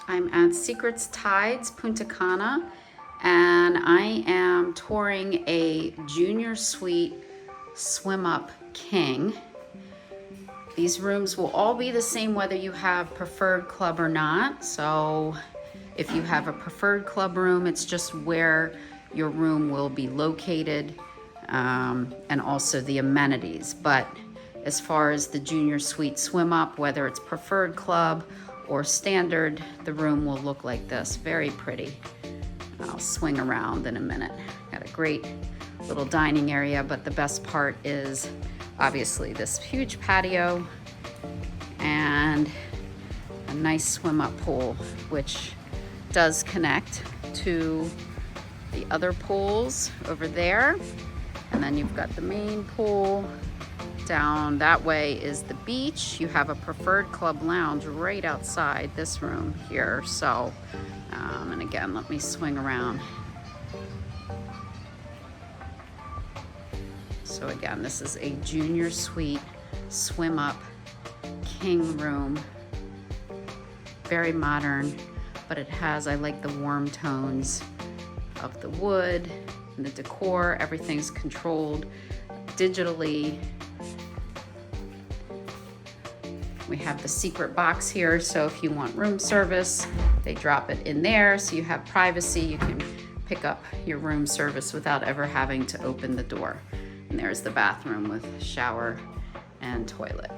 I'm at Secrets Tides Punta Cana, and I am touring a junior suite swim up king. These rooms will all be the same whether you have preferred club or not. So if you have a preferred club room, it's just where your room will be located, and also the amenities. But as far as the junior suite swim up, whether it's preferred club or standard, the room will look like this. Very pretty. I'll swing around in a minute. Got a great little dining area, but the best part is obviously this huge patio and a nice swim up pool, which does connect to the other pools over there. And then you've got the main pool. Down that way is the beach. You have a preferred club lounge right outside this room here. So, and again, let me swing around. So again, this is a junior suite swim up king room. Very modern, but it has, I like the warm tones of the wood and the decor. Everything's controlled digitally. We have the secret box here, so if you want room service, they drop it in there so you have privacy. You can pick up your room service without ever having to open the door. And there's the bathroom with shower and toilet.